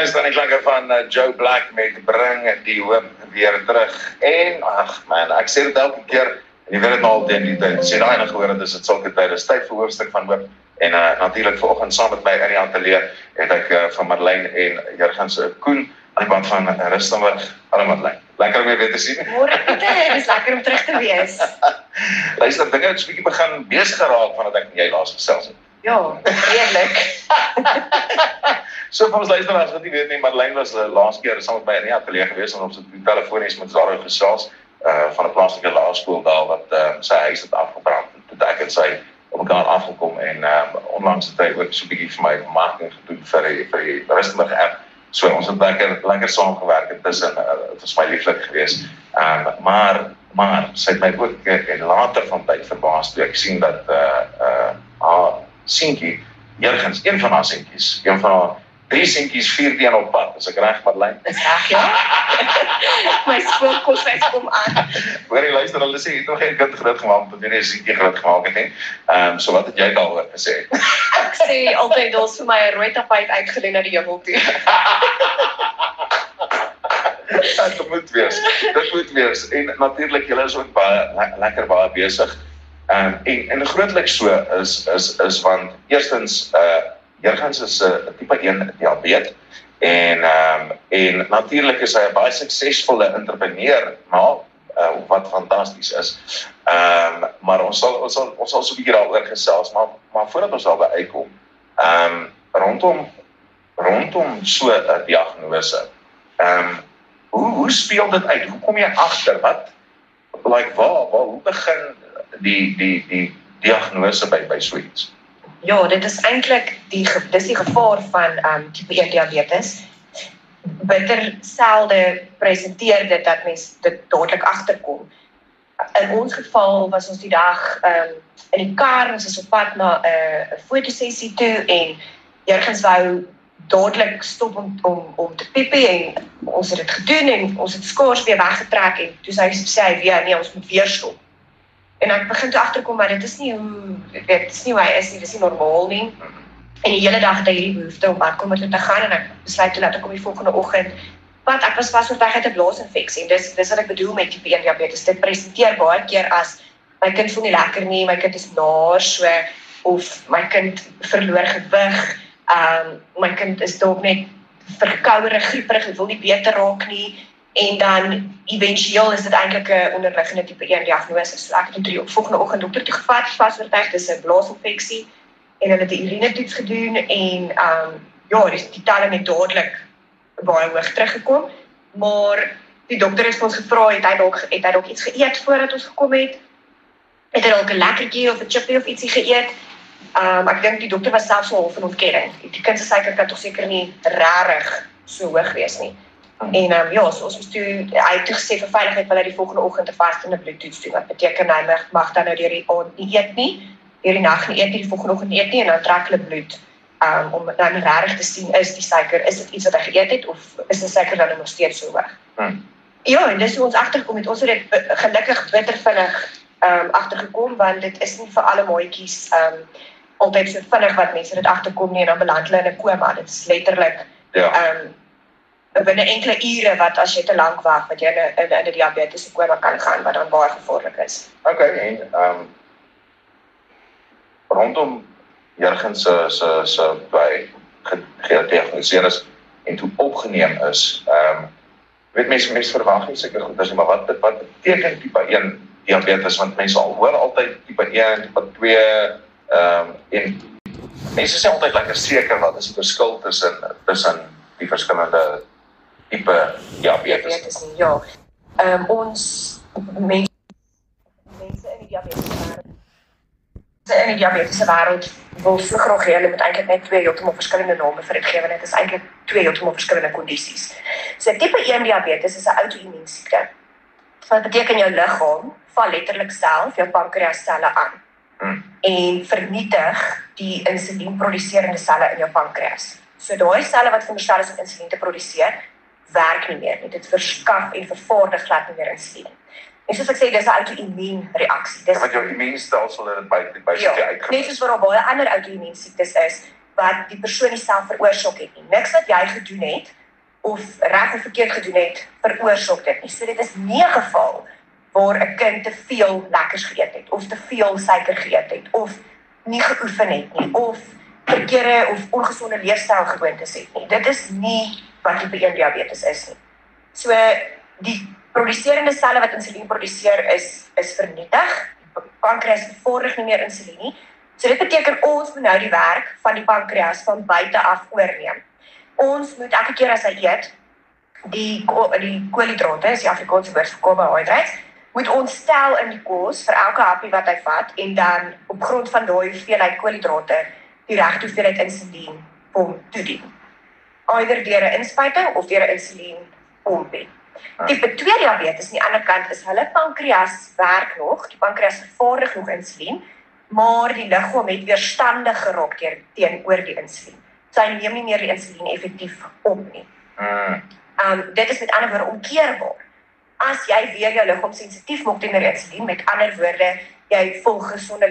Is dan ek lekker van Joe Black met Bring die Hoop weer terug. En, ag man, ek sê dit elke keer, en jy weet het nou al teen die tyd, as jy daai ene gehoor het, is dit sulke tyd, is tyd vir hoofstuk van Hoop. En natuurlijk vanoggend saam met my in die atelier, het ek van Marlijn en Jurgens Koen, aan die band van Rustenburg. Hallo Marlijn, lekker om jy weer te sien. Môre Pieter, dit is lekker om terug te wees. Luister, dinge het so 'n bietjie begin besig geraak vandat ek en jy laas gesels het. Ja, redelik. So vir ons luisteraars wat nie weet nie, Marlijn was laas keer saam met my in die atelier gewees en ons het telefonies met Zaro gesels van 'n plaaslike laerskool daar wat sy huis het afgebrand. Toe ek en sy op mekaar afgekom en onlangs het hy ook so 'n bietjie vir my marketing gedoen vir die Rustenburg app. So ons het lekker saamgewerk intussen, het was my lieflik geweest. Maar sy het my ook en later van tyd verbaas toe ek sien dat haar seentjie, Jurgens, een van haar seentjies, een van haar 3 seentjies, 4 teen op pad. Is ek reg, Marlijn? Dis reg, ja. My spookkoshuis kom aan. Hoor jy luister, hulle sê jy het nog geen kind groot gemaak, tot jy nie 'n seentjie groot gemaak het nie. So wat het jy daaroor gesê? Ek sê altyd, daar's vir my 'n rooi tapuit uitgeleen na die hemel toe. Dit moet wees. En natuurlik, julle is ook lekker baie besig. En grootliks so is want eerstens, Jurgens is 'n tipe 1 diabetes en natuurlik is hy 'n baie suksesvolle entrepreneur, wat fantasties is. Maar ons sal so 'n bietjie daaroor gesels, maar voordat ons daarby uitkom, rondom so 'n diagnose, hoe speel dit uit? Hoe kom jy agter? Hoe begin die diagnose by so iets? Ja, dit is eintlik die gevaar van tipe 1 diabetes. Bitter selde presenteer dit dat mens dit dadelik agterkom. In ons geval was ons die dag in die kar, ons is op pad na 'n fotosessie toe en Jurgens wou dadelik stop om te piepie en ons het dit gedoen en ons het skaars weer weggetrek en toe sê hy weer, nee, ons moet weer stop. En ek begin toe agterkom, maar dit is nie hoe hy is nie, dit is nie normaal nie. En die hele dag het hy hierdie behoefte om badkamer toe te gaan en ek besluit toe dat ek op die volgende oggend, want ek was vasoortuig uit 'n blaasinfeksie en dis wat ek bedoel met tipe 1 diabetes. Dit presenteer baie keer as my kind voel nie lekker nie, my kind is naar so of my kind verloor gewig, my kind is dalk net verkouerig, grieperig, het wil nie beter raak nie. En dan eventueel is dit eintlik 'n onderliggende tipe 1 diagnose. So ek het die volgende oggend dokter toe gevat, vasoortuig dis 'n blaasinfeksie en hulle het 'n urinetoets gedoen en die talle het dadelik baie hoog teruggekom. Maar die dokter het vir ons gevra, het hy dalk iets geëet voordat ons gekom het? Het hy dalk 'n lekkertjie of 'n chippie of ietsie geëet? Ek dink die dokter was selfs so half in ontkenning. Die kind se suiker kan tog seker nie regtig so hoog wees nie. En so ons moes toe, hy het gesê vir veiligheid wil hy die volgende oggend 'n vastende bloedtoets doen. Wat beteken hy mag dan nou deur die aand nie eet nie, deur die nag nie eet nie, die volgende oggend nie eet nie en dan trek hulle bloed om dan regtig te sien is dit iets wat hy geëet het of is die suiker dan nog steeds so hoog. Ja, en dis hoe ons agtergekom het. Ons het dit gelukkig bitter vinnig agtergekom want dit is nie vir alle maatjies altyd so vinnig wat mense dit agterkom nie en dan beland hulle in 'n koma. Dit is letterlik binne enkele ure wat as jy te lank wag, wat jy in 'n diabetes koma kan gaan, wat dan baie gevaarlik is. Okay, en rondom Jurgens se by gediagnoseer is en toe opgeneem is, weet mense verwag nie seker goed as jy, maar wat beteken tipe 1 diabetes, want mense hoor altyd tipe 1, tipe 2, en mense sê altyd lekker seker wat is die verskil tussen die verskillende tipe diabetes. Ja. Ons mense in die diabetiese wêreld wil so graag hê hulle moet eintlik net 2 heeltemal verskillende name vir dit gee, want dit is eintlik 2 heeltemal verskillende kondisies. So tipe 1 diabetes is 'n outoimmuun siekte. Wat beteken jou liggaam val letterlik self jou pankreasselle aan en vernietig die insulienproduserende selle in jou pankreas. So daai selle wat veronderstel is om insulien te produseer, werk nie meer nie. Dit verskaf en vervaardig glad nie meer insulien. En soos ek sê, dis 'n outoimmuun reaksie. Dis wat jou immuunstelsel dit by uitgevoer. Net soos wat daar baie ander outoimmuun siektes is, wat die persoon nie self veroorsaak het nie. Niks wat jy gedoen het, of reg of verkeerd gedoen het, veroorsaak dit nie. So dit is nie 'n geval waar 'n kind te veel lekkers geëet het, of te veel suiker geëet het, of nie geoefen het nie, of verkeerde of ongesonde leefstylgewoontes het nie. Dit is nie wat tipe 1 diabetes is nie. So die produserende selle wat insulien produseer is vernietig. Die pankreas vervaardig nie meer insulien nie. So dit beteken ons moet nou die werk van die pankreas van buite af oorneem. Ons moet elke keer as hy eet, die koolhidrate, is die Afrikaanse woord vir carbohydrates, moet ons stel in die kos vir elke happie wat hy vat en dan op grond van daai hoeveelheid koolhidrate die regte hoeveelheid insulien hom toedien. Either deur 'n inspuiting of deur 'n insulienpompie. Tipe 2 diabetes aan die ander kant is hulle pankreas werk nog, die pankreas vervaardig nog insulien, maar die liggaam het weerstandig geraak teenoor die insulien. So hy neem nie meer die insulien effektief op nie. Dit is met ander woorde omkeerbaar. As jy weer jou liggaam sensitief maak teenoor insulien, met ander woorde, jy volg gesonde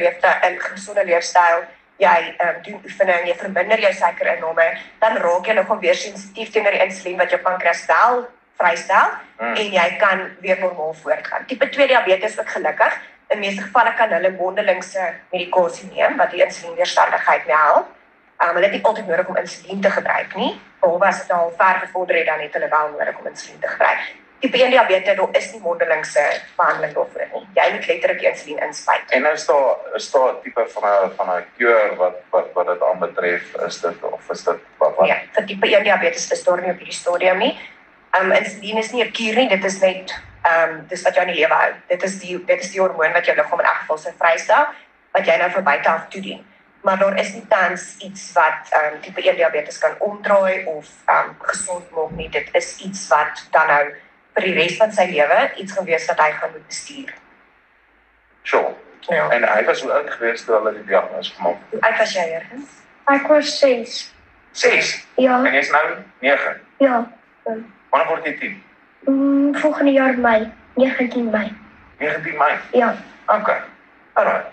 leefstyl, jy doen oefening, jy verminder jou suikerinname, dan raak jou liggaam weer sensitief teenoor die insulien wat jou pankreas wel vrystel en jy kan weer normaal voortgaan. Tipe 2 diabetes ook gelukkig. In meeste gevalle kan hulle mondelingse medikasie neem wat die insulienweerstandigheid mee help. Hulle het nie altyd nodig om insulien te gebruik nie. Behalwe as dit al ver gevorder het, dan het hulle wel nodig om insulien te gebruik. Tipe 1 diabetes, daar is nie mondelingse behandeling daarvoor nie. Jy moet letterlik die insulien inspuit. En is daar 'n tipe van 'n cure wat dit aanbetref, is dit wat? Ja, vir tipe 1 diabetes is daar nie op hierdie stadium nie. Insulien is nie 'n kuur nie, dit is net dis wat jou in die lewe hou. Dit is die hormoon wat jou liggaam in elk geval sou vrystel, wat jy nou van buite af toedien. Maar daar is nie tans iets wat tipe 1 diabetes kan omdraai of gesond maak nie. Dit is iets wat dan nou vir die res van sy lewe iets gaan wees wat hy gaan moet bestuur. Sure. Ja. En hy was hoe oud geweest toe hulle die diagnose gemaak het? Hoe oud was jy, Jurgens? Ek was 6. 6? Ja, En jy's nou 9? ja. Wanneer word jy 10? Volgende jaar Mei, 19 Mei. 19 Mei? Ja, Okay. Alright.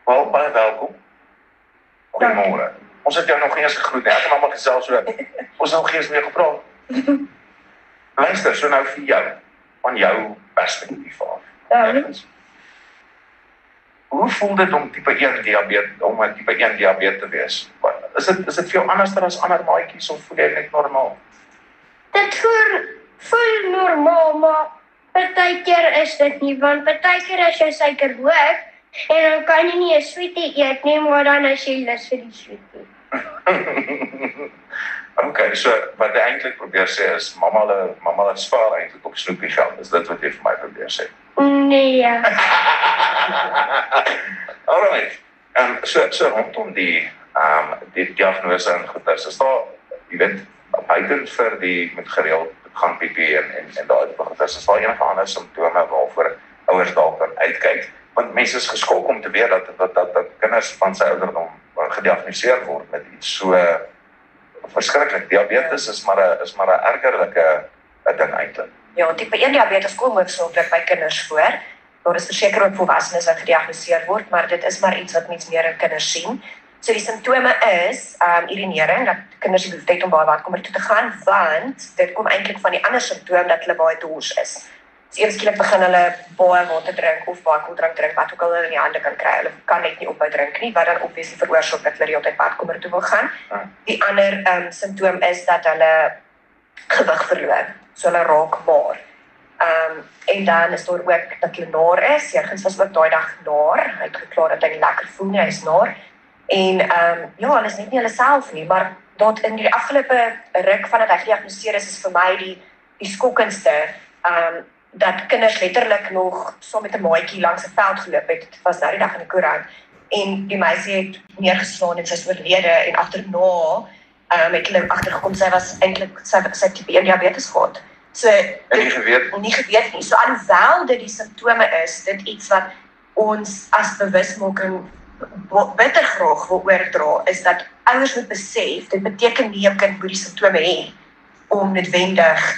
Wel, baie welkom. Goeiemôre. Ons het jou nog nie eens gegroet nie. Ek en mamma gesels so. Ons het nog geen eens meer gepraat. Luister, so nou vir jou, van jou perspektief af. Jurgens. Hoe voel dit om tipe 1 diabetes te wees? Is dit vir jou anders as ander maatjies of voel jy net normaal? dit voel normaal, maar partykeer is dit nie, want partykeer is jou suiker hoog, en dan kan jy nie 'n sweetie eet nie, maar dan is jy lus vir die sweetie. Okay, so wat jy eintlik probeer sê is, mamma het spaar eintlik op snoepie geld, is dit wat jy vir my probeer sê? Nee, Alright, so rondom die diagnose en goeders, is daar, jy weet, buiten vir die met gereeld gaan pipi en daai goeders, is daar enige ander simptome waarvoor ouers dalk kan uitkyk? Want mense is geskok om te weet dat kinders van sy ouderdom gediagnoseer word met iets so verskriklik. Diabetes is maar 'n ergerlike ding eintlik. Ja, tipe 1 diabetes kom hoofsaaklik by kinders voor. Daar is verseker ook volwassenes wat gediagnoseer word, maar dit is maar iets wat mens meer in kinders sien. So die simptome is urinering, dat kinders die behoefte het om baie watkommer toe te gaan, want dit kom eintlik van die ander simptoom dat hulle baie dors is. Dus eers skielik begin hulle baie water drink of baie koeldrank drink, wat ook al hulle in die hande kan kry. Hulle kan net nie ophou drink nie, wat dan obviously veroorsaak dat hulle die hele tyd watkommer toe wil gaan. Die ander simptoom is dat hulle gewig verloor, so hulle raak maar. En dan is daar ook dat hulle naar is. Jurgens was ook daai dag naar. Hy het geklaar dat hy nie lekker voel nie, hy is naar. En ja, hulle is net nie hulle self nie, maar dat in die afgelope ruk vandat hy gediagnoseer is vir my die skokkendste, dat kinders letterlik nog so met 'n maatjie langs 'n veld geloop het. Dit was nou die dag in die koerant. En die meisie het neergeslaan en sy is oorlede en agterna het hulle agtergekom sy was eintlik sy tipe 1 diabetes gehad. So Nie geweet nie. So alhoewel dit die simptome is, dit iets wat ons as bewusmaking bitter graag wil oordra, is dat ouers moet besef, dit beteken nie 'n kind moet die simptome hê om noodwendig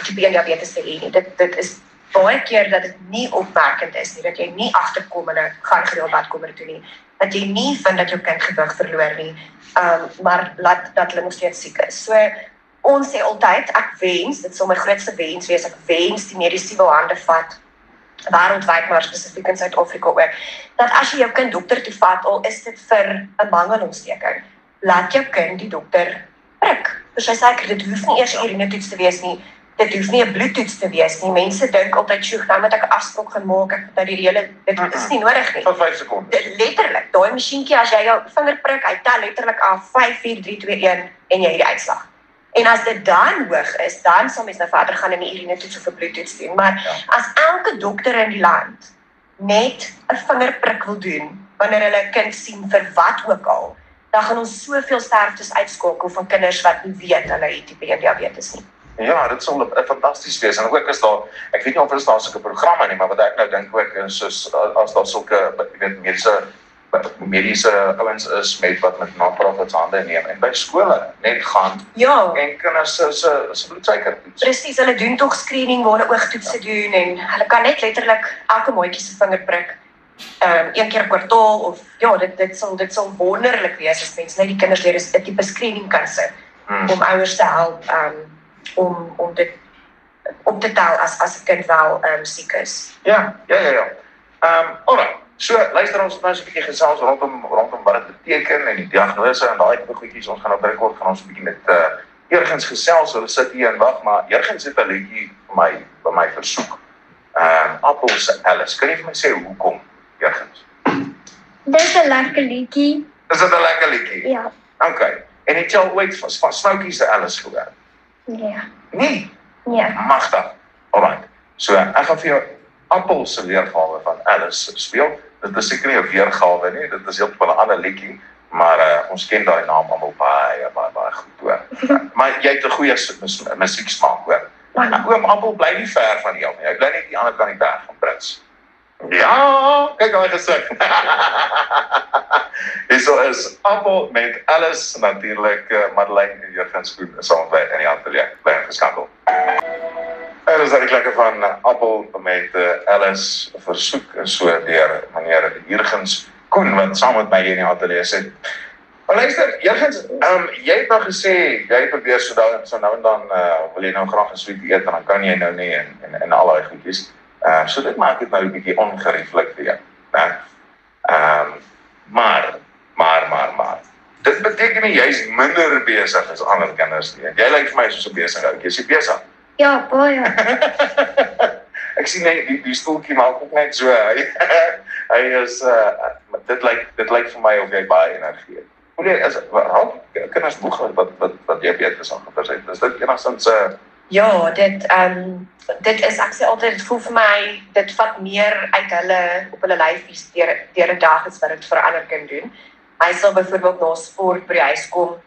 tipe 1 diabetes te hê nie. Dit is baie keer dat dit nie opmerkend is nie, dat jy nie agterkom en gaan gereeld badkamer toe nie, dat jy nie vind dat jou kind gewig verloor nie, maar laat dat hulle nog steeds siek is. So, ons sê altyd, ek wens, dit sal my grootste wens wees, ek wens die mediese wil hande vat, wêreldwyd maar spesifiek in Suid-Afrika ook, dat as jy jou kind dokter toe vat, al is dit vir 'n mangelontsteking, laat jou kind die dokter prik. Dus hy sê, dit hoef nie eers 'n urinetoets te wees nie, dit hoef nie 'n bloedtoets te wees nie. Mense dink altyd, "Sjoe, nou moet ek 'n afspraak gaan maak, ek moet nou die hele..." Dit is nie nodig nie. Vir 5 sekondes. Letterlik, daai masjienkie, as jy jou vinger prik, hy tel letterlik af 5, 4, 3, 2, 1 en jy het die uitslag. En as dit dan hoog is, dan sal mens nou verder gaan in die urinetoets of 'n bloedtoets doen. Maar as elke dokter in die land net 'n vingerprik wil doen, wanneer hulle 'n kind sien vir wat ook al, dan gaan ons soveel sterftes uitskakel van kinders wat nie weet hulle het tipe 1 diabetes nie. Ja, dit sal fantasties wees. En ook is daar, ek weet nie of daar sulke programme nie, maar wat ek nou dink ook is, as daar sulke, jy weet, mediese ouens is met wat met non-profits hande neem en by skole net gaan en kinders se bloedsuiker toets. Presies, hulle doen tog screening waar hulle oogtoetse doen en hulle kan net letterlik elke maatjie se vinger prik 1 keer 'n kwartaal of dit sal wonderlik wees as mens net die kinders deur 'n tipe screening kan sit om ouers te help om dit op te tel as 'n kind wel siek is. Ja. Alright. So, luister ons nou so 'n bietjie gesels rondom wat dit beteken en die diagnose en daai tipe goedjies. Ons gaan nou binnekort gaan ons 'n bietjie met Jurgens gesels. Hulle sit hier en wag, maar Jurgens het 'n liedjie by my versoek. Appel se Alice. Kan jy vir my sê hoekom, Jurgens? Dis 'n lekker liedjie. Is dit 'n lekker liedjie? Ja. Okay. En het jy al ooit van Smokey se Alice gehoor? Ja. Nee. Ja. Magtig. Alright. So, ek gaan vir jou Appel se weergawe van Alice speel. Dit is seker nie 'n weergawe nie, dit is heeltemal 'n ander liedjie, maar ons ken daai naam almal baie goed hoor. Maar jy het 'n goeie musieksmaak hoor. Oom Appel bly nie ver van jou nie. Hy bly net die ander kant die berg van Prins. Ja, kyk daai gesig. Hierso is Appel met Alice natuurlik Madeleine en Jurgens Koen saam by in die ateljee bly geskakel. En dis die lekker van Appel met Alice versoek so deur meneer Jurgens Koen wat saam met my hier in die ateljee sit. Maar luister, Jurgens, jy het nou gesê jy probeer so nou en dan wil jy nou graag 'n sweetie eet en dan kan jy nou nie en al daai goedjies. So dit maak dit nou 'n bietjie ongerieflik vir jou, né? Maar dit beteken nie jy's minder besig as ander kinders nie. Jy lyk vir my soos 'n besige ou. Jy's besig. Ja, baie. Ek sien net die stoeltjie maak ook net so. Hy is dit lyk vir my of jy baie energie het. Hoe is kinders moeg wat jy weet is ongeveer het. Is dit enigstens Ja, dit is ek sê altyd dit voel vir my dit vat meer uit hulle op hulle lyfies deur 'n dag as wat dit vir 'n ander kind doen. Hy sal byvoorbeeld na sport by die huis kom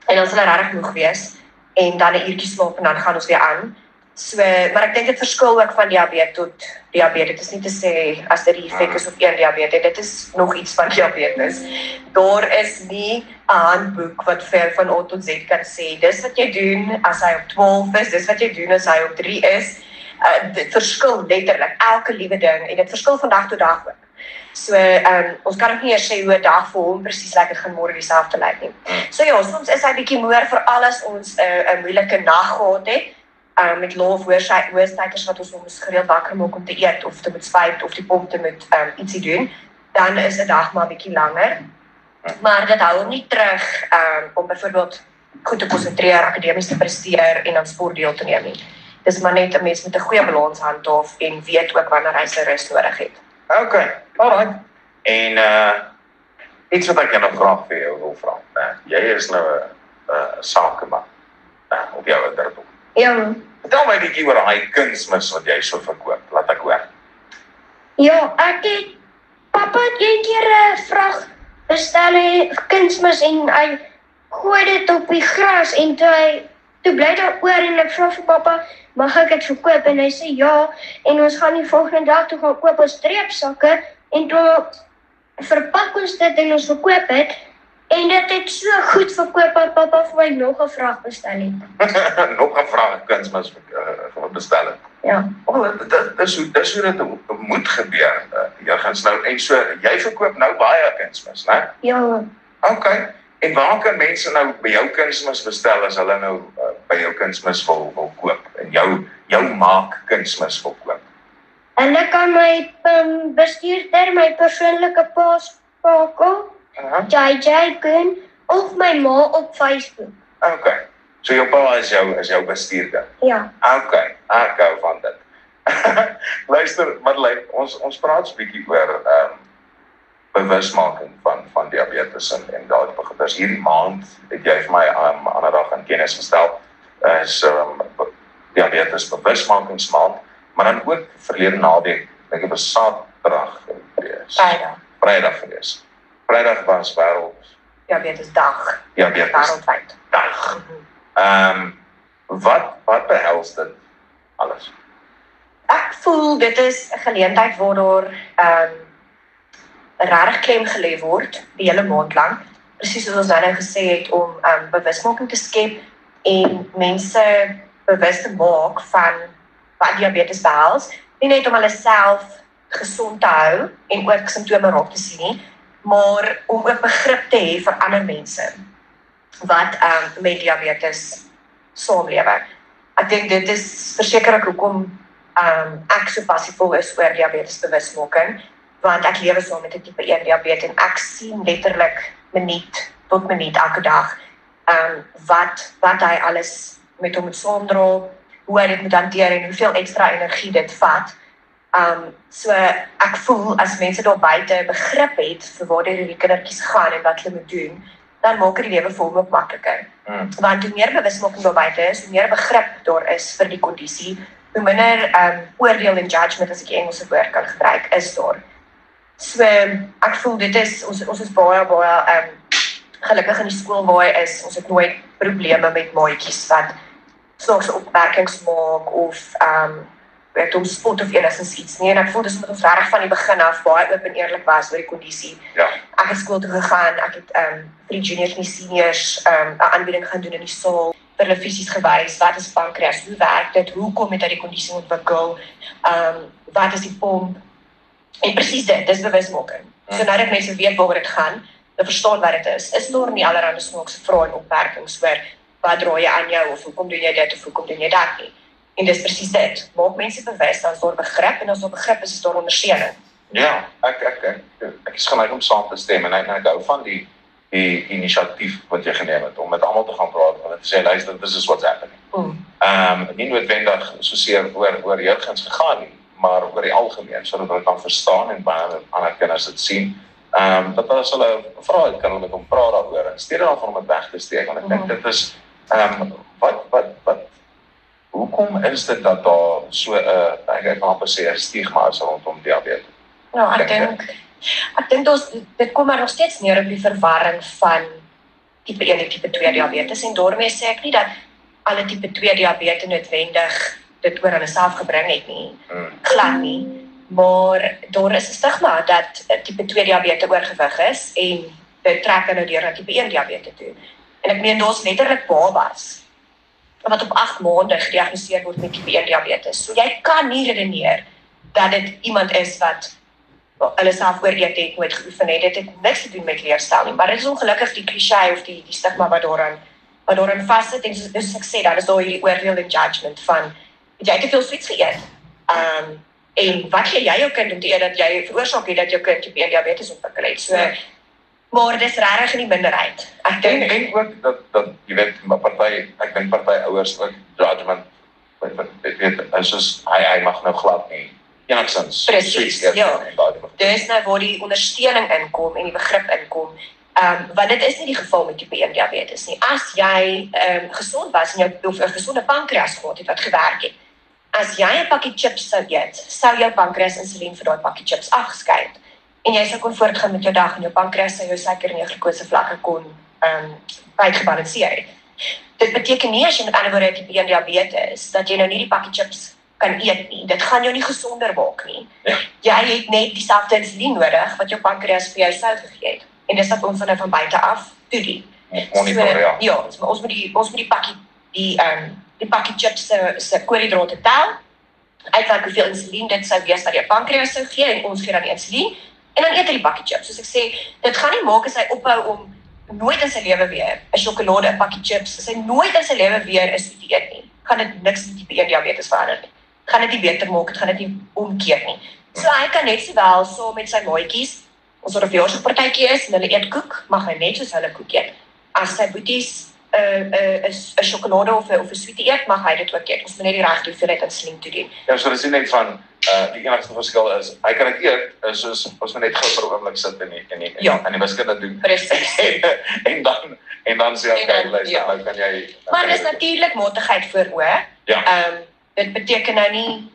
en dan sal hy regtig moeg wees en dan 'n uurtjie slaap en dan gaan ons weer aan. So, maar ek dink dit verskil ook van diabetes tot diabetes. Dit is nie te sê as dit die effek is op een diabetes, dit is nog iets van diabetes. Daar is nie 'n handboek wat vir van A tot Z kan sê, dis wat jy doen as hy op 12 is, dis wat jy doen as hy op 3 is. Dit verskil letterlik, elke liewe ding, en dit verskil van dag tot dag ook. So, ons kan ook nie eers sê hoe 'n dag vir hom presies lyk, dit gaan môre dieselfde lyk nie. So ja, soms is hy bietjie moer vir alles ons 'n moeilike nag gehad het. Met lae hoërstykers wat ons moes gereeld wakker maak om te eet of te moet spuit of die pomp te moet ietsie doen, dan is 'n dag maar bietjie langer. Maar dit hou hom nie terug om byvoorbeeld goed te konsentreer, akademies te presteer en aan sport deel te neem nie. Dis maar net 'n mens met 'n goeie balans handhaaf en weet ook wanneer hy sy rus nodig het. Okay, alright. En iets wat ek nog graag vir jou wil vra. Jy is nou 'n sakeman op jou ouderdom. Ja. Vertel my 'n bietjie oor daai kunsmis wat jy so verkoop. Laat ek hoor. Ja, pappa het een keer 'n vrag bestel kunsmis en hy gooi dit op die gras en toe bly daar oor en ek vra vir pappa, mag ek dit verkoop? En hy sê ja, en ons gaan die volgende dag toe gaan koop ons streepsakke en toe verpak ons dit en ons verkoop het En dit het so goed verkoop dat pappa vir my nog 'n vrag bestel het. Nog 'n vraag kunsmis bestel het. Ja. Dis hoe dit moet gebeur. Jurgens nou en so jy verkoop nou baie kunsmis, né? Ja. Okay. En waar kan mense nou by jou kunsmis bestel as hulle nou by jou kunsmis wil koop en jou maak kunsmis wil koop? Hulle kan my bestuurder my persoonlike paas skakel, JJ Kun, of my ma op Facebook. Okay. So jou pa is jou bestuurder. Ja. Okay. Ek hou van dit. Luister, Madeleine, ons praat 'n bietjie oor bewusmaking van diabetes en daardie beginners. Hierdie maand het jy vir my ander dag in kennis gestel is diabetes bewusmakingsmaand, maar dan ook verlede naweek, dink ek was Saterdag gewees. Vrydag gewees. Vrydag was Diabetesdag. Diabetesdag. Wat behels dit alles? Ek voel dit is 'n geleentheid waar daar regtig klem gelê word die hele maand lank, presies soos ons nou gesê het om bewusmaking te skep en mense bewus te maak van wat diabetes behels, nie net om hulle self gesond te hou en ook simptome raak te sien nie, maar om ook begrip te hê vir ander mense wat met diabetes saamlewe. Ek dink dit is versekerlik hoekom ek so passievol is oor diabetes bewusmaking, want ek lewe saam met 'n tipe 1 diabetes en ek sien letterlik minuut tot minuut elke dag wat hy alles met hom moet saamdra, hoe hy dit moet hanteer en hoeveel ekstra energie dit vat. So ek voel as mense daar buite begrip het vir waar die kindertjies gaan en wat hulle moet doen, dan maak dit die lewe vir hom ook makliker. Want hoe meer bewusmaking daar buite is, hoe meer begrip daar is vir die kondisie, hoe minder oordeel en judgment, as ek die Engelse woord kan gebruik, is daar. So ek voel dit is ons is baie gelukkig in die skool waar hy is. Ons het nooit probleme met maatjies wat snaakse opmerkings maak of weet hom spot of enigstens iets nie. En ek voel dis omdat ons reg van die begin af baie oop en eerlik was oor die kondisie. Ja. Ek het skool toe gegaan, ek het vir die juniors en die seniors 'n aanbieding gaan doen in die saal, vir hulle fisies gewys, wat is pankreas, hoe werk dit, hoekom het hy die kondisie ontwikkel, wat is die pomp, en presies dit, dis bewusmaking. So nou dat mense weet waaroor dit gaan, hulle verstaan wat dit is daar nie allerlei snaakse vrae en opmerkings oor wat draai jy aan jou, of hoekom doen jy dit, of hoekom doen jy dat nie. En dis presies dit, maak mense bewus, dan is daar begrip, en as daar begrip is daar ondersteuning. Ja, ek is geneig om saam te stem, en ek hou van die inisiatief wat jy geneem het, om met almal te gaan praat, en te sê, luister, this is what's happening. Nie noodwendig soseer oor Jurgens gegaan nie, maar oor die algemeen, sodat hulle kan verstaan en baie ander kinders dit sien, dat as hulle vra het, kan hulle met hom praat daaroor, en steeds dan van hom het weg te steek, en ek dink dit is, hoekom is dit dat daar so ek kan amper sê 'n stigma is rondom diabetes? Ja, ek dink dit kom maar nog steeds neer op die verwarring van tipe 1 en tipe 2 diabetes, en daarmee sê ek nie dat alle tipe 2 diabetes noodwendig dit oor hulle self gebring het nie, glad nie, maar daar is 'n stigma dat tipe 2 diabetes oorgewig is, en dit trek nou deur na tipe 1 diabetes toe. En ek meen, daar's letterlik babas wat op 8 maande gediagnoseer word met tipe 1 diabetes. So jy kan nie redeneer dat dit iemand is wat hulle self ooreet het, nooit geoefen het. Dit het niks te doen met leefstyl nie, maar dit is ongelukkig die cliché of die stigma wat daaraan vassit, en soos ek sê, dan is daar hierdie oordeel en judgment van, het jy te veel sweets geëet? En wat gee jy jou kind om te eet dat jy veroorsaak het dat jou kind tipe 1 diabetes ontwikkel het? So, maar dis regtig in die minderheid. Ek dink en ook dat jy weet, ek dink party ouers ook judgment, weet, soos hy mag nou glad nie enigstens presies, ja. Dis nou waar die ondersteuning inkom en die begrip inkom. Want dit is nie die geval met tipe 1 diabetes nie. As jy gesond was en jou 'n gesonde pankreas gehad het wat gewerk het, as jy 'n pakkie chips sou eet, sou jou pankreas insulien vir daai pakkie chips afgeskei het. En jy sou kon voortgaan met jou dag en jou pankreas sou jou suiker en jou glikose vlakke kon uitgebalanseer het. Dit beteken nie as jy met ander woorde tipe 1 diabetes dat jy nou nie die pakkie chips kan eet nie. Dit gaan jou nie gesonder maak nie. Ja. Jy het net dieselfde insulien nodig wat jou pankreas vir jou sou gegee het. En dis wat ons nou van buite af toedien. Monitor, ja. Ja, so ons moet die pakkie chips se koolhidrate tel, uitwerk hoeveel insulien dit sou wees wat die pankreas sou gee, en ons gee dan die insulien, en dan eet hy die pakkie chips. Soos ek sê, dit gaan nie maak as hy ophou om nooit in sy lewe weer 'n sjokolade, 'n pakkie chips, as hy nooit in sy lewe weer 'n sweetie eet nie, gaan dit niks met tipe 1 diabetes verander nie. Gaan dit nie beter maak, dit gaan dit nie omkeer nie. So hy kan net sowel saam met sy maatjies, ons wat 'n verjaarsdagpartytjie is en hulle eet koek, mag hy net soos hulle koek eet. As sy boeties 'n sjokolade of 'n sweetie eet, mag hy dit ook eet. Ons moet net die regte hoeveelheid insulien toedien. Ja, so dis nie net van die enigste verskil is hy kan dit eet, is soos ons moet net gou vir 'n oomblik sit en die wiskunde doen. Presies. en dan sê okay, luister, ja. nou kan jy Maar dis natuurlik matigheid voor oë. Ja. Dit beteken nou nie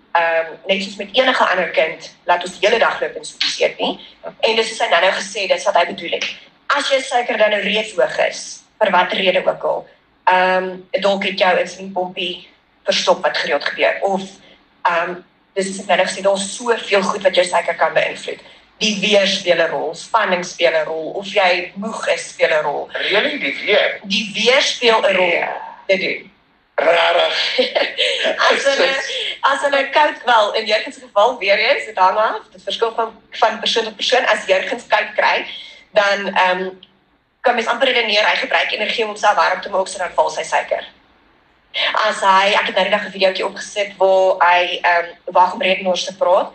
net soos met enige ander kind laat ons die hele dag loop en soos eet nie. En dis soos hy nou gesê, dis wat hy bedoel het. As jou suiker dan nou reeds hoog is, vir watter rede ook al, dalk het jou insulienpompie verstop wat gereeld gebeur, of dis soos ek nou gesê, daar's soveel goed wat jou suiker kan beïnvloed. Die weer speel 'n rol, spanning speel 'n rol, of jy moeg is speel 'n rol. Really, die weer? Die weer speel 'n rol. Dit doen. Rarig. As hulle koud wel, in Jurgens se geval weer eens, dit hang af, dit verskil van persoon tot persoon. As Jurgens koud kry, dan kan mens amper redeneer, hy gebruik energie om homself warm te maak, so dan val sy suiker. As hy, ek het nou die dag 'n videoetjie opgesit waar hy wag om redenaars te praat,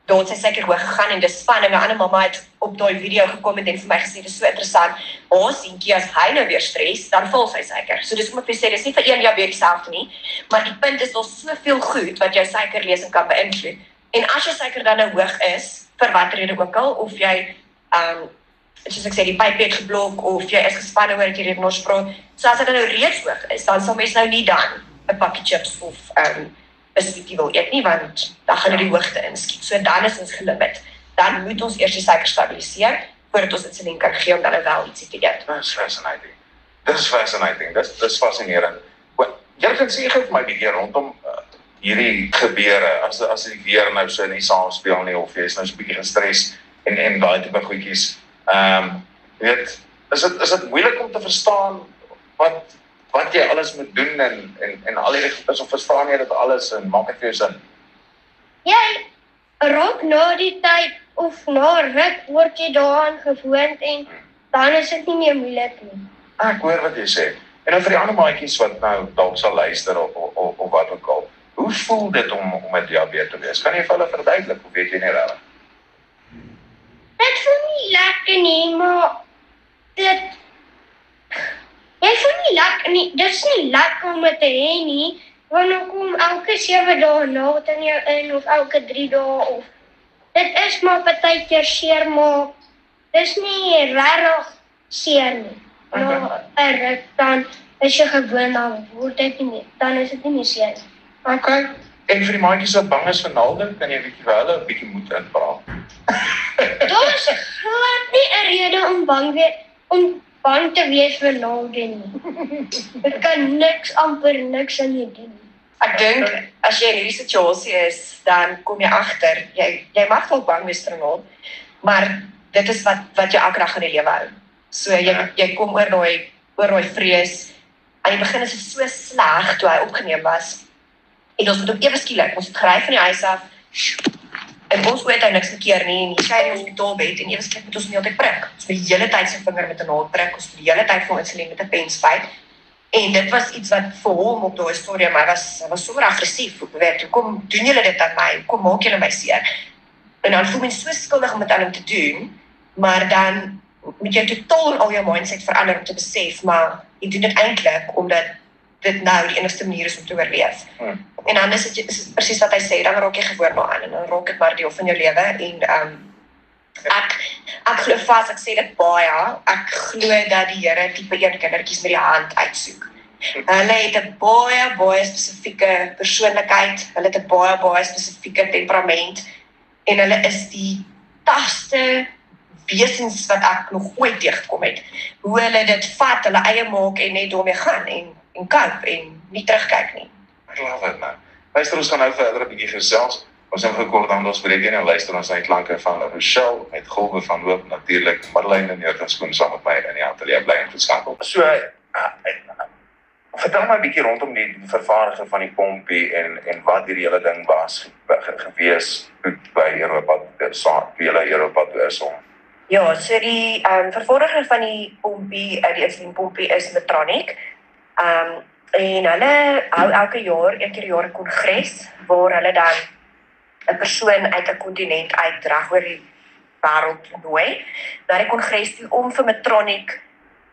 daar het sy suiker hoog gegaan en dis spanning. 'n ander mamma het op daai video gekom en vir my gesê dis so interessant. Ons seentjie, as hy nou weer stres, dan val sy suiker. So dis om ek sê, dis nie vir een diabetes self nie, maar die punt is daar's soveel goed wat jou suikerlesing kan beïnvloed. En as jou suiker dan nou hoog is, vir watter rede ook al, of jy soos ek sê, die pyp het geblok, of jy is gespanne oor dat jy redenaars praat, so as dit nou reeds hoog is, dan sal mens nou nie dan 'n pakkie chips of 'n sweetie wil eet nie, want dan gaan die hoogte inskiet. So dan is ons gelimit. Dan moet ons eers die suiker stabiliseer voordat ons insulien kan gee om dan wel ietsie te eet. That's fascinating. Dis fascinating. Dis fascinerend. Jy kan sê gou vir my bietjie rondom hierdie gebeure, as die weer nou so nie saamspeel nie, of jy is nou so 'n bietjie gestres en daai tipe goedjies. Weet, is dit moeilik om te verstaan wat jy alles moet doen en al hierdie goeders, of verstaan jy dit alles en maak dit vir jou sin? Jy raak na die tyd of na ruk word jy daaraan gewoond en dan is dit nie meer moeilik nie. Ek hoor wat jy sê. En dan vir die ander maatjies wat nou dalk sal luister of wat ook al. Hoe voel dit om met diabetes te wees? Kan jy vir hulle verduidelik of weet jy nie regtig? Dit voel nie lekker nie, maar jy voel nie lekker nie. Dit is nie lekker om dit te hê nie, want dan kom elke 7 dae naald in jou in, of elke 3 dae, of dit is maar partykeer seer, maar dis nie regtig seer nie. Na 'n ruk dan is jy gewoond, dan word dit nie meer, dan is dit nie meer seer nie. Okay. En vir die maatjies wat bang is vir naalde, kan jy bietjie vir hulle 'n bietjie moed inpraat. Daar is glad nie 'n rede om bang te wees vir naalde nie. Dit kan amper niks aan jou doen. Ek dink, as jy in hierdie situasie is, dan kom jy agter, jy mag wel bang wees vir 'n naald, maar dit is wat jou elke dag in die lewe hou. So jy kom oor daai vrees. Aan die begin is dit so sleg toe hy opgeneem was. En ons het ook ewe skielik, ons het gery van die huis af, en ons ooit niks verkeer nie, en hier kry in die hospitaalbed, en ewe skielik moet ons nie altyd prik. Ons moet die hele tyd sy vinger met 'n naald prik, ons moet die hele tyd vir insulien met 'n pen spuit. En dit was iets wat vir hom op daai stadium, hy was so aggressief, weet, hoekom doen julle dit aan my, hoekom maak julle my seer? En dan voel mens so skuldig om dit aan hom te doen, maar dan moet jy totaal al jou mindset verander om te besef, maar jy doen dit eintlik omdat dit nou die enigste manier is om te oorleef. En dan is dit presies wat hy sê, dan raak jy gewoond daaraan en dan raak dit maar deel van jou lewe. En ek glo vas, ek sê dit baie, ek glo dat die Here tipe 1 kindertjies met die hand uitsoek. Hulle het 'n baie spesifieke persoonlikheid, hulle het 'n baie spesifieke temperament en hulle is die taagste wesens wat ek nog ooit teëgekom het. Hoe hulle dit vat, hulle eie maak en net daarmee gaan en koop en nie terugkyk nie. I love it, man. Luister, ons gaan nou verder 'n bietjie gesels Ons het gekort aan ons breek en luister ons na die klanke van Rochelle met Golwe van Hoop, natuurlik Marlene en Jurgenskoen saam met my in die ateljee bly ingeskakel. So, vertel my 'n bietjie rondom die vervaardiger van die pompie en wat hierdie hele ding was gewees by Europa, toe julle Europa toe is om. Ja, so die vervaardiger van die pompie, die insulienpompie is Medtronic. En hulle hou elke jaar, een keer per jaar 'n kongres waar hulle dan 'n persoon uit 'n kontinent uit reg oor die wêreld nooi na die kongres toe om vir Medtronic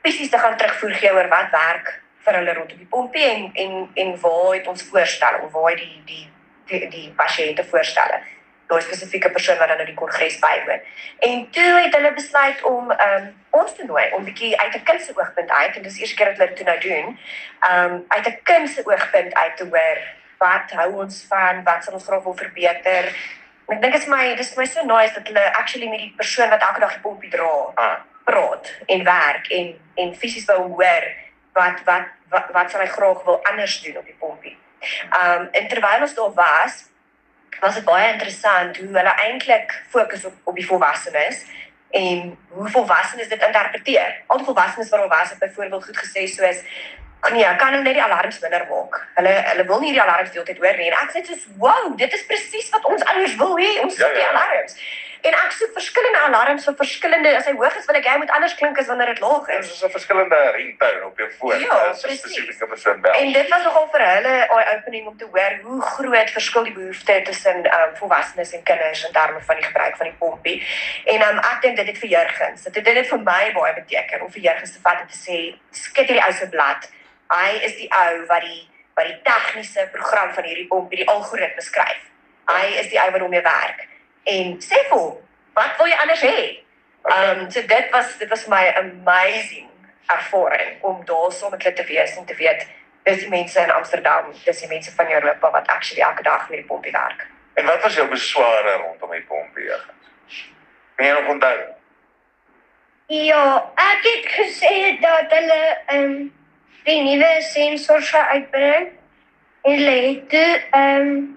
presies te gaan terugvoer gee oor wat werk vir hulle rondom die pompie en waar het ons voorstelle of waar die pasiënte voorstelle. Daai spesifieke persoon wat dan nou die kongres bywoon. En toe het hulle besluit om ons te nooi om bietjie uit 'n kind se oogpunt uit, en dis die eerste keer dat hulle dit toe nou doen, uit 'n kind se oogpunt uit te hoor wat hou ons van, wat sal ons graag wil verbeter. En ek dink dis vir my so nice dat hulle actually met die persoon wat elke dag die pompie dra, praat en werk en fisies wou hoor wat sal hy graag wil anders doen op die pompie. En terwyl ons daar was dit baie interessant hoe hulle eintlik fokus op die volwassenes en hoe volwassenes dit interpreteer. Al die volwassenes wat daar was het byvoorbeeld goed gesê soos, nee, kan hulle net die alarms minder maak. Hulle wil nie die alarms die hele tyd hoor nie. En ek sê soos, wow, dit is presies wat ons anders wil hê, ons soek die alarms. En ek soek verskillende alarms vir verskillende, as hy hoog is wil ek hy moet anders klink as wanneer dit laag is. Dis 'n verskillende ringtone op jou foon. Ja, spesifieke persoon bel. En dit was nogal vir hulle eye-opening om te hoor hoe groot verskil die behoefte tussen volwassenes en kinders in terme van die gebruik van die pompie. En ek dink dit het vir Jurgens, dit het vir my baie beteken om vir Jurgens te vat en te sê, skit hierdie ou se blad. Hy is die ou wat die tegniese program van hierdie pompie, die algoritme skryf. Hy is die ou wat daarmee werk. En sê vir hom, wat wil jy anders hê? So dit was vir my amazing ervaring om daar saam met hulle te wees en te weet, dis die mense in Amsterdam, dis die mense van Europa wat actually elke dag met die pompie werk. En wat was jou besware rondom die pompie? Kan jy nog onthou? Ja, ek het gesê dat hulle die nuwe sensors gaan uitbring en hulle het toe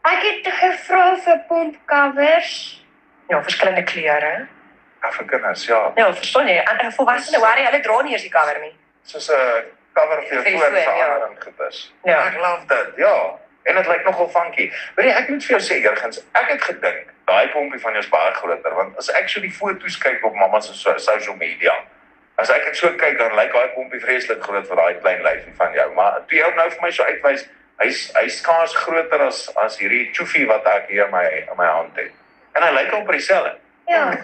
ek het gevra vir pompcovers. Ja, verskillende kleure. Vir kinders, ja. Ja, verstaan jy? En volwassene, hulle dra nie eers die cover nie. Soos 'n cover vir jou foon verandering getis. Ja, ek love dit. Ja. En dit lyk nogal funky. Weet jy, ek moet vir jou sê, Jurgens, ek het gedink daai pompie van jou is baie groter, want as ek so die foto's kyk op mamma se social media, as ek dit so kyk, dan lyk daai pompie vreeslik groot vir daai klein lyfie van jou. Maar toe jy nou vir my so uitwys, hy's skaars groter as hierdie choofie wat ek hier in my hand het. En hy lyk al by dieselfde. Ja.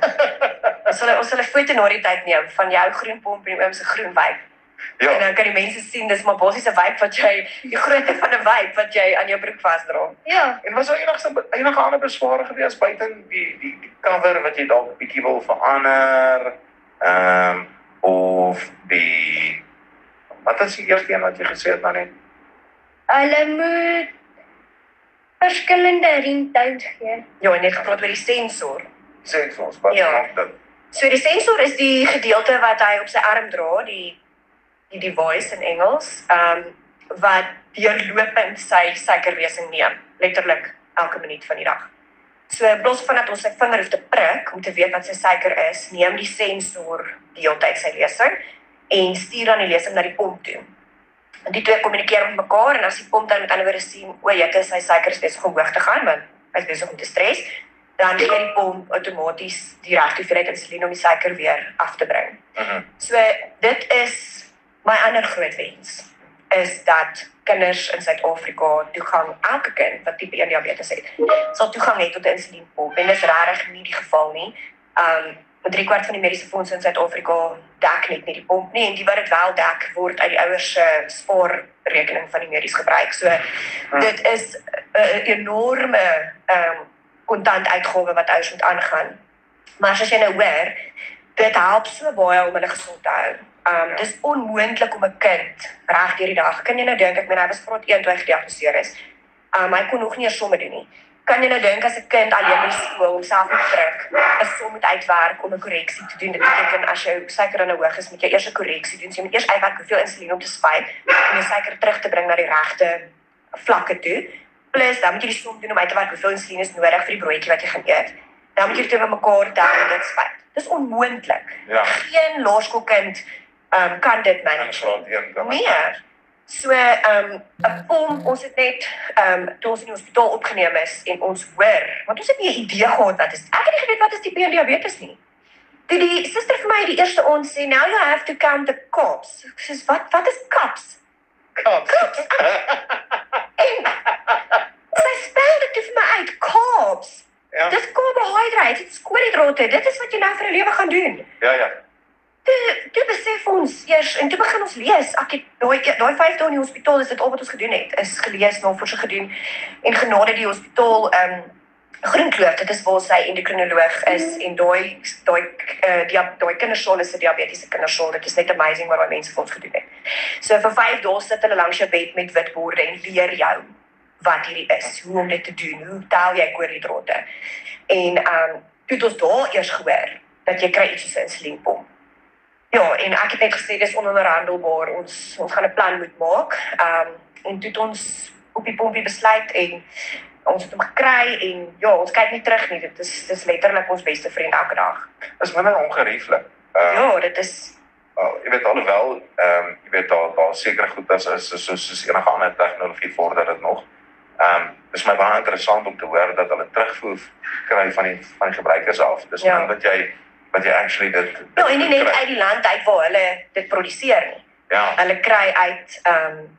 Ons sal 'n foto na die tyd neem van jou groen pompie en oom se groen wyp. Ja. En dan kan die mense sien dis maar basies 'n wyp wat jy die grootte van 'n wyp wat jy aan jou broek vasdra. Ja. En was daar enige ander besware gewees buiten die cover wat jy dalk bietjie wil verander? Of wat is die eerste een wat jy gesê het nou net? Hulle moet verskillende ringtones gee. Ja, en net gepraat oor die sensor. Sensors, wat Ja. maak dit? So die sensor is die gedeelte wat hy op sy arm dra, die device in Engels, wat deurlopend sy suikerwesing neem, letterlik elke minuut van die dag. So in plaas van dat ons sy vinger hoef te prik om te weet wat sy suiker is, neem die sensor die hele tyd sy lesing en stuur dan die lesing na die pomp toe. En die twee kommunikeer met mekaar en as die pomp dan met ander woorde sien, o, jette, sy suiker is besig om hoog te gaan, want hy is besig om te stres, dan gee die pomp outomaties die regte hoeveelheid insulien om die suiker weer af te bring. So dit is my ander groot wens, is dat kinders in Suid-Afrika toegang, elke kind wat tipe 1 diabetes het, sal toegang hê tot 'n insulienpomp. En dis regtig nie die geval nie. 3/4 van die mediese fondse in Suid-Afrika dek net nie die pomp nie, en die wat dit wel dek, word uit die ouers se spaarrekening van die medies gebruik. So dit is 'n enorme kontant uitgawe wat ouers moet aangaan. Maar as jy nou hoor, dit help so baie om hulle gesond te hou. Dis onmoontlik om 'n kind reg deur die dag. Kan jy nou dink, ek meen hy was graad 1 toe hy gediagnoseer is. Hy kon nog nie eers somme doen nie. Kan jy nou dink as 'n kind alleen by skool homself moet druk, 'n som moet uitwerk om 'n korreksie te doen. Dit beteken as jou suiker dan hoog is, moet jy eers 'n korreksie doen. So jy moet eers uitwerk hoeveel insulien om te spuit om jou suiker terug te bring na die regte vlakke toe. plus dan moet jy die som doen om uit te werk hoeveel insulien is nodig vir die broodjie wat jy gaan eet. Dan moet jy dit bymekaar tel en dit spuit. Dis onmoontlik. Ja. Geen laerskoolkind kan dit manage. Nee. So 'n pomp, ons het net toe ons in die hospitaal opgeneem is en ons hoor, want ons het nie 'n idee gehad wat is. Ek het nie geweet wat is tipe 1 diabetes nie. Toe die suster vir my die eerste ons sê, now you have to count the carbs. Ek sê, wat is carbs? En sy spel dit toe vir my uit, carbs. Ja. Dis carbohydrates, dit is koolhidrate, dit is wat jy nou vir 'n lewe gaan doen. Ja. Toe besef ons eers, en toe begin ons lees, ek het daai 5 dae in die hospitaal, is dit al wat ons gedoen het, is gelees, navorsing gedoen, en genade die hospitaal, Groenkloof, dit is waar sy endokrinoloog is, en daai kindersaal is 'n diabetiese kindersaal, dit is net amazing wat daai mense vir ons gedoen het. So vir 5 dae sit hulle langs jou bed met wit borde en leer jou wat hierdie is, hoe om dit te doen, hoe tel jy koolhidrate. En toe het ons daar eers gehoor, dat jy kry iets soos 'n insulienpomp. Ja, en ek het net gesê, dis ononderhandelbaar, ons gaan 'n plan moet maak, en toe het ons op die pompie besluit, en ons het hom gekry, en ja, ons kyk nie terug nie, dit is letterlik ons beste vriend elke dag. Is minder ongerieflik. Ja, dit is, Jy weet alhoewel, jy weet daar sekere goed is soos enige ander tegnologie vorder dit nog. Dis my baie interessant om te hoor dat hulle terugvoer kry van die gebruikers af. Dis Ja. nie wat jy actually dit ja, en nie net kry. uit die land uit waar hulle dit produseer nie. Ja. Hulle kry uit,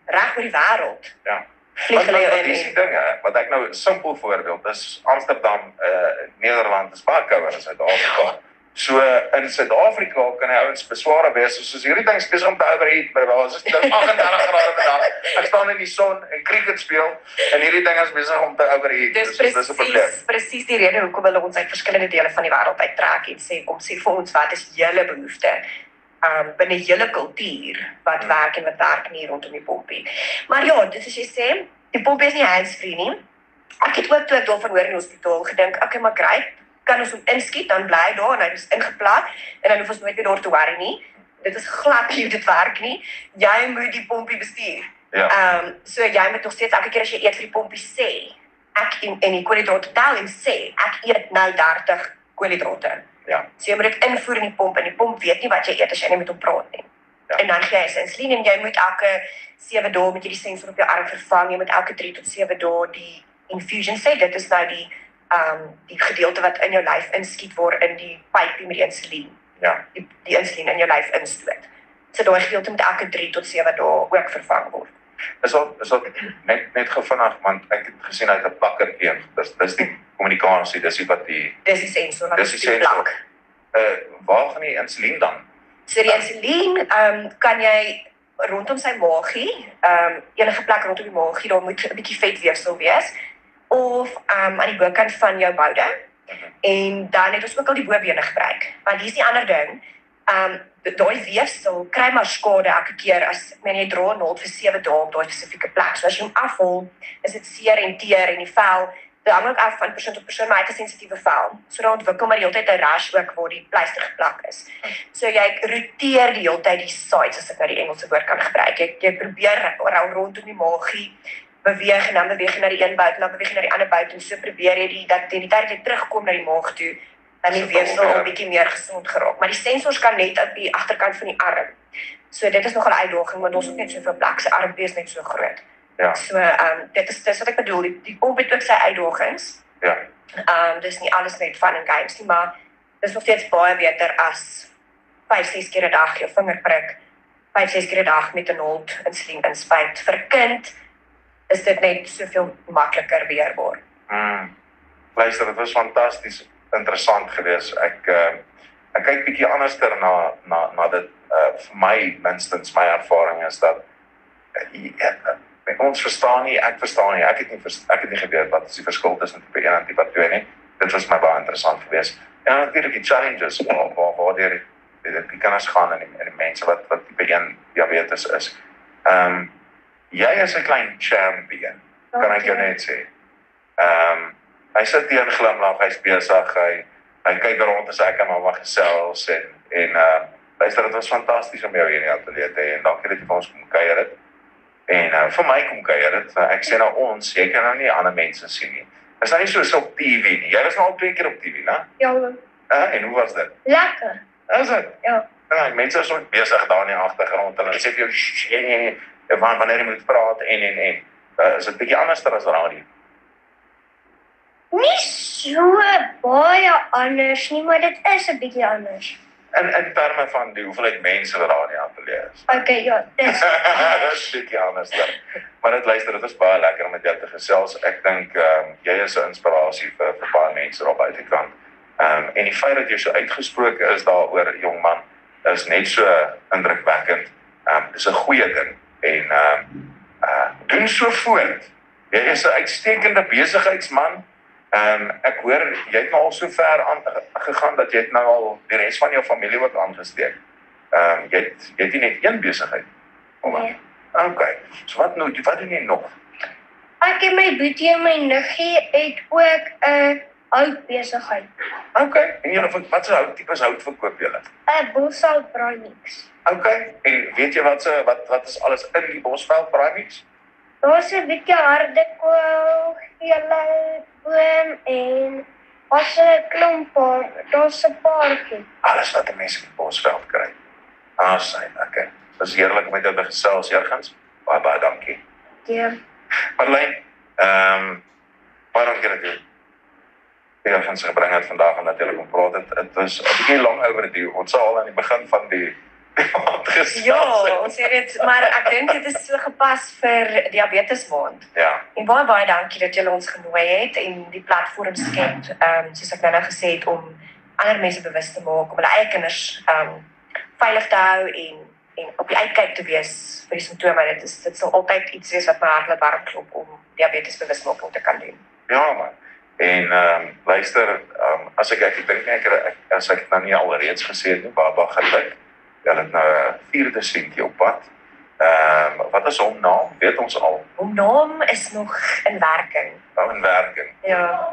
reg oor die wêreld. Ja. Vlieg hulle jou Wat is die in. dinge, wat ek nou 'n simpel voorbeeld, dis Amsterdam, Nederland is baie kouer as Suid-Afrika. So in Suid-Afrika kan die ouens besware wees, soos hierdie ding is besig om te overheat, maar dit is 38 grade per dag. Ek staan in die son en cricket speel en hierdie ding is besig om te overheat. Dis Dis 'n probleem. presies die rede hoekom hulle ons uit verskillende dele van die wêreld uittrek en sê, kom sê vir ons wat is julle behoefte binne julle kultuur, wat werk en wat werk nie rondom die pompie. Maar ja, dit is jy sê, die pompie is nie hands-free nie. Ek het ook toe ek daarvan hoor in die hospitaal gedink, okay, maar great, kan ons hom inskiet, dan bly hy daar en hy is ingeplak en dan hoef ons nooit weer daar te worry nie. Dit is glad nie hoe dit werk nie. Jy moet die pompie bestuur. Ja. So jy moet nog steeds elke keer as jy eet vir die pompie sê, ek en die koolhidrate tel en sê, ek eet nou 30 koolhidrate. Ja. So jy moet dit invoer in die pomp en die pomp weet nie wat jy eet as jy nie met hom praat nie. Ja. En dan gee hy sy insulien en jy moet elke 7 dae met jy die sensor op jou arm vervang, jy moet elke 3 tot 7 dae die infusion sê, dit is nou die gedeelte wat in jou lyf inskiet word in die pypie met die insulien. Ja. Die insulien in jou lyf instoot. So daai gedeelte moet elke 3 tot 7 dae ook vervang word. Is dat net gevinnig, want ek het gesien uit 'n plakkertjie. Dis die kommunikasie, dis die wat die Dis die sensor wat Dis op die die sensor. plak. waar gaan die insulien dan? So die insulien kan jy rondom sy maagie, enige plek rondom die maagie, daar moet 'n bietjie vetweefsel wees, of aan die bokant van jou boude, en dan het ons ook al die bobene gebruik. Want hier is die ander ding, daai weefsel kry maar skade elke keer as jy dra 'n naald vir 7 dae op daai spesifieke plek. So as jy hom afhaal, is dit seer en teer en die vel, dit hang ook af van persoon tot persoon, maar hy het 'n sensitiewe vel. So dan ontwikkel maar die hele tyd 'n rash ook waar die pleister geplak is. So jy roteer die hele tyd die sides, as ek nou die Engelse woord kan gebruik. Jy probeer rondom die maagie beweeg en dan beweeg jy na die een bout en dan beweeg jy na die ander bout en so probeer jy dat die tyd jy terugkom na die maag toe, dan die weefsel 'n bietjie meer gesond geraak. Maar die sensors kan net op die agterkant van die arm. So dit is nogal 'n uitdaging want ons het net soveel plek, se armpie is net so groot. Ja. So dit is wat ek bedoel, die pomp het ook sy uitdagings. Ja. Dis nie alles net fun en games nie, maar dis nog steeds baie beter as 5-6 keer 'n dag jou vinger prik, 5-6 keer 'n dag met 'n naald insulien inspuit. Vir 'n kind is dit net soveel makliker weerbaar. Luister, dit was fantasties interessant geweest. Ek kyk bietjie anderster na dit, vir my minstens my ervaring is dat ons verstaan nie, ek verstaan nie, ek het nie geweet wat is die verskil tussen tipe 1 en tipe 2 nie. Dit was my baie interessant geweest. En natuurlik die challenges waar die kinders gaan en die mense wat tipe 1 diabetes is. Jy is 'n klein champion, kan ek jou net sê. Hy sit hier en glimlag, hy's besig, hy kyk rond as ek en mamma gesels en luister, dit was fantasties om jou hier in die ateljee te hê en dankie dat jy vir ons kom kuier het. En vir my kom kuier dit. Ek sê nou ons, jy kan nou nie ander mense sien nie. Is nou nie soos op TV nie. Jy was nou al 2 keer op TV, né? Ja, En hoe was dit? lekker. Is dit? Ja. Ja, mense is ook besig daar in die agtergrond. Hulle sê vir jou wanneer jy moet praat en. Is dit bietjie anders as radio? Nie so baie anders nie, maar dit is 'n bietjie anders. In terme van die hoeveelheid mense wat daar in die ateljee is. Okay, ja, dis Dit is bietjie anders dan. Maar dit is baie lekker om met jou te gesels. Ek dink jy is 'n inspirasie vir baie mense daar buitekant. En die feit dat jy so uitgesproke is daaroor, jong man, is net so indrukwekkend. Dis 'n goeie ding en doen so voort. Jy is 'n uitstekende besigheidsman. Ek hoor jy het nou al so ver gegaan dat jy het nou al die res van jou familie ook aangesteek. Jy het nie net een besigheid. nee. Okay. So wat doen jy nog? Ek en my boetie en my niggie het ook 'n houtbesigheid. Okay. En julle wat se tipes hout verkoop julle? 'n Boshout braai mix. Okay. En weet jy wat is alles in die Bosveld braai mix? Daar's 'n bietjie harde kool, gele boom en ons 'n klomp daar's 'n paartjie. Alles wat 'n mens in die Bosveld kry. Sy, okay. Dis heerlik om met jou te gesels, Jurgens. Baie dankie. Ja. Marlijn, baie dankie dat jy Jurgens gebring het vandag en natuurlik om praat het. Het was 'n bietjie lang overdue. Ons sal al aan die begin van die Ja, ons sê dit, maar ek dink dit is so gepas vir diabetesmaand. Ja. En baie dankie dat julle ons genooi het en die platform skep, soos ek nou gesê het, om ander mense bewus te maak, om hulle eie kinders veilig te hou en op die uitkyk te wees vir die simptome. Dit sal altyd iets wees wat my hart laat warm klop om diabetesbewusmaking te kan doen. Ja man. En luister, as ek dink as ek nou nie alreeds gesê het nie, baba geluk. Hulle het nou 'n 4de seentjie op pad. Wat is hom naam? Weet ons al. Hom naam is nog in werking. In werking. Ja.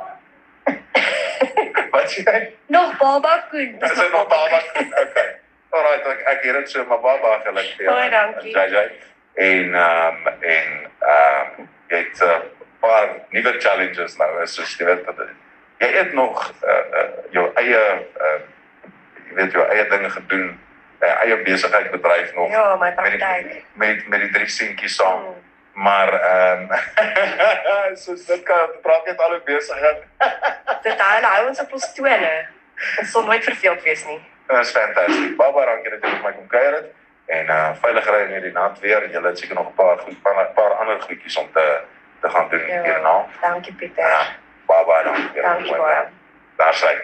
Wat sê jy? Nog baba Koen. Dis nog baba. Okay. Alright, ek het dit so, maar baba geluk vir jou. Baie dankie. JJ. En jy het 'n paar nuwe challenges nou, soos jy weet jy het nog jou eie jou eie dinge gedoen, eie besigheid bedryf nog. Ja, my praktyk. Met die 3 seentjies saam. Maar soos dit kan praat net al hoe besigheid. Dit hou ons op ons tone. Ons sal nooit verveeld wees nie. Dit is fantasties. Baie dankie dat jy met my kom kuier het. En veilig ry in hierdie nat weer. Julle het seker nog 'n paar ander goedjies om te gaan doen hierna. Dankie Pieter. Baie dankie. Dankie baie. Daar sy.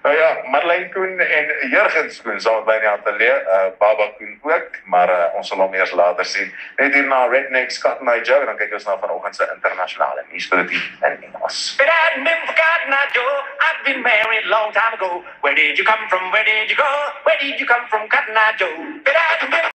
Nou ja, Marlijn Koen en Jurgens Koen saam by die ateljee, Baba Koen ook, maar ons sal hom eers later sien. Net hierna Redneck Cotton Eye Joe en dan kyk ons na vanoggend se internasionale nuusbulletin in Engels. But I never forgot my Joe. I've been married long time ago. Where did you come from? Where did you go? Where did you come from, Cotton Eye Joe? But I